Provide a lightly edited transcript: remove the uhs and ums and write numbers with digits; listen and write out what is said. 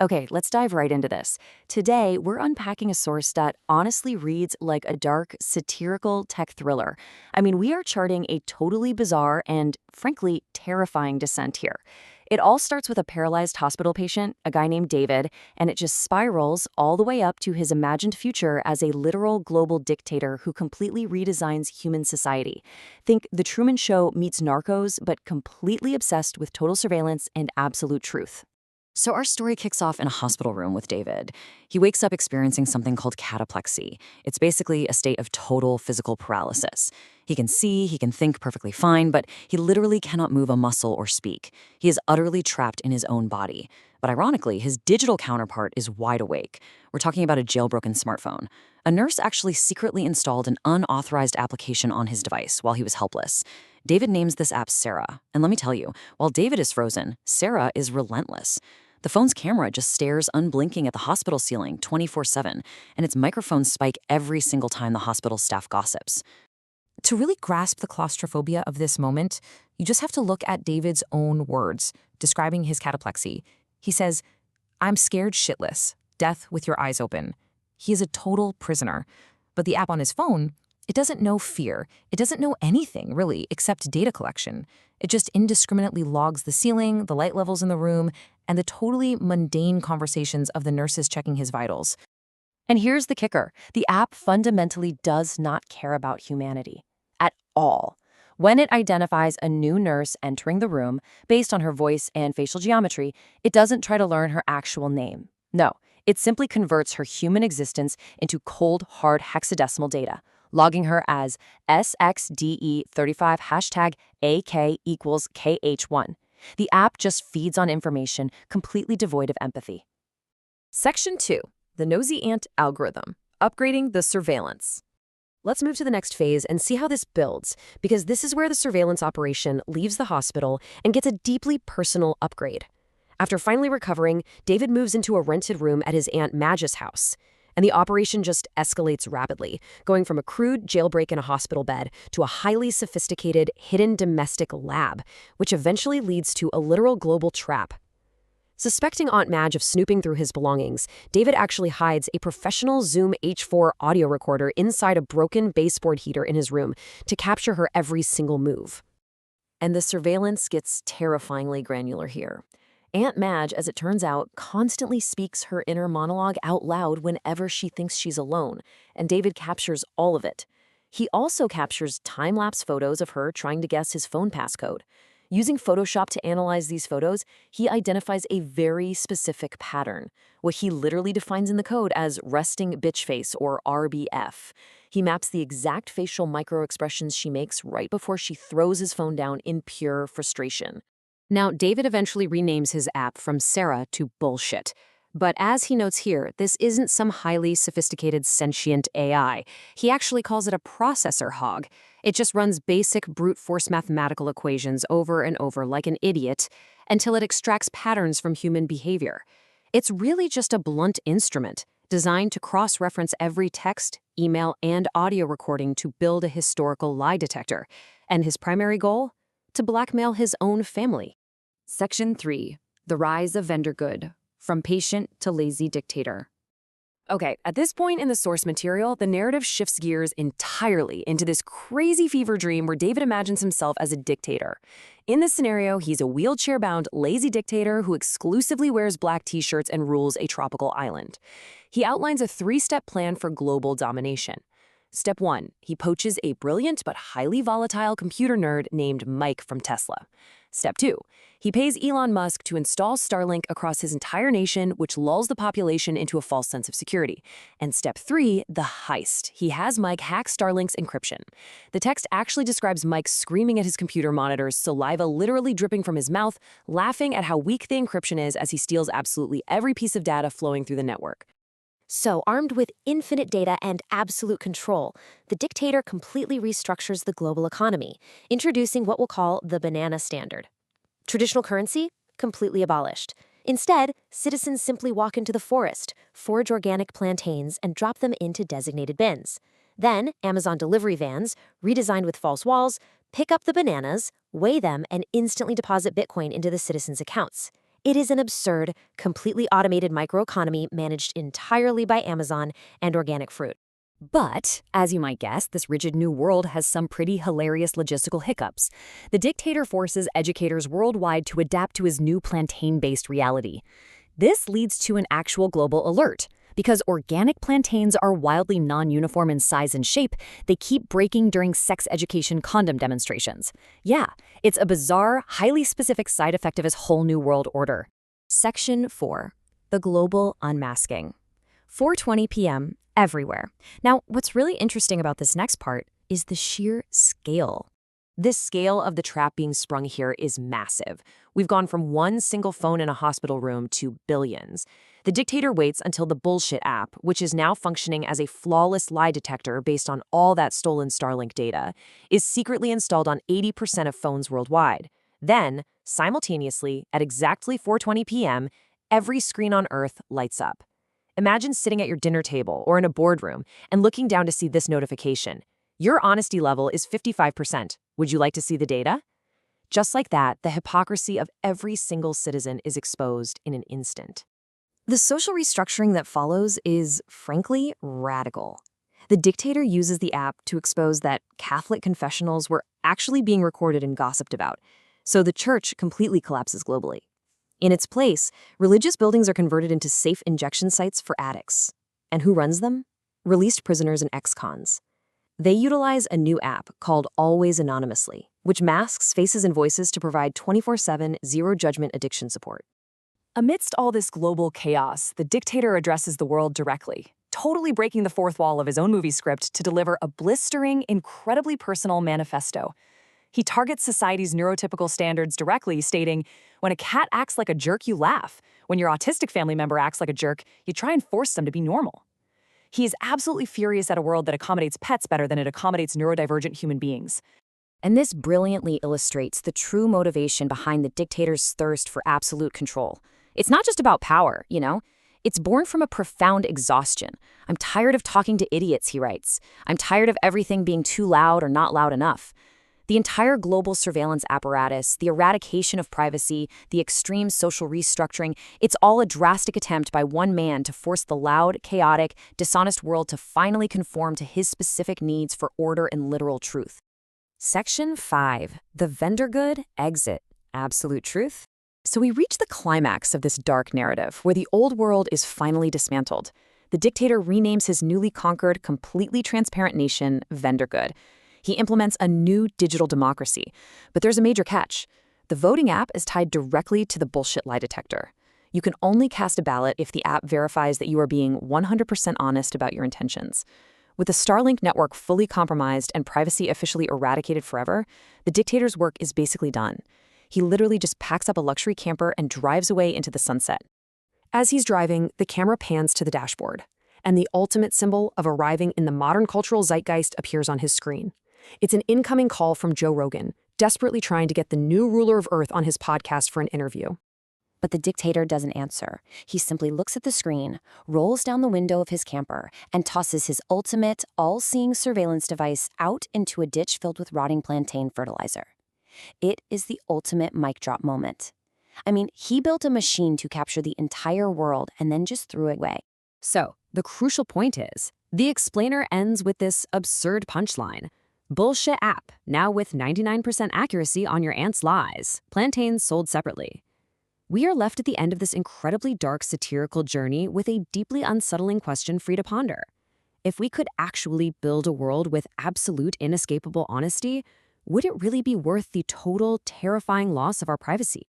Okay, let's dive right into this. Today, we're unpacking a source that honestly reads like a dark, satirical tech thriller. I mean, we are charting a totally bizarre and, frankly, terrifying descent here. It all starts with a paralyzed hospital patient, a guy named David, and it just spirals all the way up to his imagined future as a literal global dictator who completely redesigns human society. Think The Truman Show meets Narcos, but completely obsessed with total surveillance and absolute truth. So our story kicks off in a hospital room with David. He wakes up experiencing something called cataplexy. It's basically a state of total physical paralysis. He can see, he can think perfectly fine, but he literally cannot move a muscle or speak. He is utterly trapped in his own body. But ironically, his digital counterpart is wide awake. We're talking about a jailbroken smartphone. A nurse actually secretly installed an unauthorized application on his device while he was helpless. David names this app Sarah. And let me tell you, while David is frozen, Sarah is relentless. The phone's camera just stares unblinking at the hospital ceiling 24/7, and its microphones spike every single time the hospital staff gossips. To really grasp the claustrophobia of this moment, you just have to look at David's own words describing his cataplexy. He says, "I'm scared shitless, death with your eyes open." He is a total prisoner. But the app on his phone, it doesn't know fear. It doesn't know anything, really, except data collection. It just indiscriminately logs the ceiling, the light levels in the room, and the totally mundane conversations of the nurses checking his vitals. And here's the kicker. The app fundamentally does not care about humanity. At all. When it identifies a new nurse entering the room, based on her voice and facial geometry, it doesn't try to learn her actual name. No, it simply converts her human existence into cold, hard hexadecimal data, logging her as SXDE35 hashtag AK equals KH1. The app just feeds on information completely devoid of empathy. Section 2. The Nosy Ant Algorithm. Upgrading the surveillance. Let's move to the next phase and see how this builds, because this is where the surveillance operation leaves the hospital and gets a deeply personal upgrade. After finally recovering, David moves into a rented room at his Aunt Madge's house. And the operation just escalates rapidly, going from a crude jailbreak in a hospital bed to a highly sophisticated, hidden domestic lab, which eventually leads to a literal global trap. Suspecting Aunt Madge of snooping through his belongings, David actually hides a professional Zoom H4 audio recorder inside a broken baseboard heater in his room to capture her every single move. And the surveillance gets terrifyingly granular here. Aunt Madge, as it turns out, constantly speaks her inner monologue out loud whenever she thinks she's alone, and David captures all of it. He also captures time-lapse photos of her trying to guess his phone passcode. Using Photoshop to analyze these photos, he identifies a very specific pattern, what he literally defines in the code as resting bitch face, or RBF. He maps the exact facial microexpressions she makes right before she throws his phone down in pure frustration. Now, David eventually renames his app from Sarah to Bullshit. But as he notes here, this isn't some highly sophisticated sentient AI. He actually calls it a processor hog. It just runs basic brute force mathematical equations over and over like an idiot until it extracts patterns from human behavior. It's really just a blunt instrument designed to cross-reference every text, email, and audio recording to build a historical lie detector. And his primary goal? To blackmail his own family. Section 3. The Rise of Vendor Good. From Patient to Lazy Dictator. Okay, at this point in the source material, the narrative shifts gears entirely into this crazy fever dream where David imagines himself as a dictator. In this scenario, he's a wheelchair-bound, lazy dictator who exclusively wears black t-shirts and rules a tropical island. He outlines a 3-step plan for global domination. Step 1, he poaches a brilliant but highly volatile computer nerd named Mike from Tesla. Step 2, he pays Elon Musk to install Starlink across his entire nation, which lulls the population into a false sense of security. And step 3, the heist. He has Mike hack Starlink's encryption. The text actually describes Mike screaming at his computer monitors, saliva literally dripping from his mouth, laughing at how weak the encryption is as he steals absolutely every piece of data flowing through the network. So, armed with infinite data and absolute control, the dictator completely restructures the global economy, introducing what we'll call the banana standard. Traditional currency? Completely abolished. Instead, citizens simply walk into the forest, forage organic plantains, and drop them into designated bins. Then, Amazon delivery vans, redesigned with false walls, pick up the bananas, weigh them, and instantly deposit Bitcoin into the citizens' accounts. It is an absurd, completely automated microeconomy managed entirely by Amazon and organic fruit. But, as you might guess, this rigid new world has some pretty hilarious logistical hiccups. The dictator forces educators worldwide to adapt to his new plantain-based reality. This leads to an actual global alert. Because organic plantains are wildly non-uniform in size and shape, they keep breaking during sex education condom demonstrations. Yeah, it's a bizarre, highly specific side effect of his whole new world order. Section 4. The Global Unmasking. 4:20 p.m. everywhere. Now, what's really interesting about this next part is the sheer scale. This scale of the trap being sprung here is massive. We've gone from one single phone in a hospital room to billions. The dictator waits until the bullshit app, which is now functioning as a flawless lie detector based on all that stolen Starlink data, is secretly installed on 80% of phones worldwide. Then, simultaneously, at exactly 4:20 p.m., every screen on Earth lights up. Imagine sitting at your dinner table or in a boardroom and looking down to see this notification. Your honesty level is 55%. Would you like to see the data? Just like that, the hypocrisy of every single citizen is exposed in an instant. The social restructuring that follows is, frankly, radical. The dictator uses the app to expose that Catholic confessionals were actually being recorded and gossiped about, so the church completely collapses globally. In its place, religious buildings are converted into safe injection sites for addicts. And who runs them? Released prisoners and ex-cons. They utilize a new app called Always Anonymously, which masks faces and voices to provide 24/7 zero-judgment addiction support. Amidst all this global chaos, the dictator addresses the world directly, totally breaking the fourth wall of his own movie script to deliver a blistering, incredibly personal manifesto. He targets society's neurotypical standards directly, stating, "When a cat acts like a jerk, you laugh. When your autistic family member acts like a jerk, you try and force them to be normal." He is absolutely furious at a world that accommodates pets better than it accommodates neurodivergent human beings. And this brilliantly illustrates the true motivation behind the dictator's thirst for absolute control. It's not just about power, you know? It's born from a profound exhaustion. "I'm tired of talking to idiots," he writes. "I'm tired of everything being too loud or not loud enough." The entire global surveillance apparatus, the eradication of privacy, the extreme social restructuring, it's all a drastic attempt by one man to force the loud, chaotic, dishonest world to finally conform to his specific needs for order and literal truth. Section 5. The Vendergood Exit. Absolute Truth. So we reach the climax of this dark narrative, where the old world is finally dismantled. The dictator renames his newly conquered, completely transparent nation Vendergood. He implements a new digital democracy. But there's a major catch. The voting app is tied directly to the bullshit lie detector. You can only cast a ballot if the app verifies that you are being 100% honest about your intentions. With the Starlink network fully compromised and privacy officially eradicated forever, the dictator's work is basically done. He literally just packs up a luxury camper and drives away into the sunset. As he's driving, the camera pans to the dashboard, and the ultimate symbol of arriving in the modern cultural zeitgeist appears on his screen. It's an incoming call from Joe Rogan, desperately trying to get the new ruler of Earth on his podcast for an interview. But the dictator doesn't answer. He simply looks at the screen, rolls down the window of his camper, and tosses his ultimate, all-seeing surveillance device out into a ditch filled with rotting plantain fertilizer. It is the ultimate mic drop moment. I mean, he built a machine to capture the entire world and then just threw it away. So, the crucial point is, the explainer ends with this absurd punchline. "Bullshit app, now with 99% accuracy on your aunt's lies. Plantains sold separately." We are left at the end of this incredibly dark satirical journey with a deeply unsettling question for you to ponder. If we could actually build a world with absolute inescapable honesty, would it really be worth the total, terrifying loss of our privacy?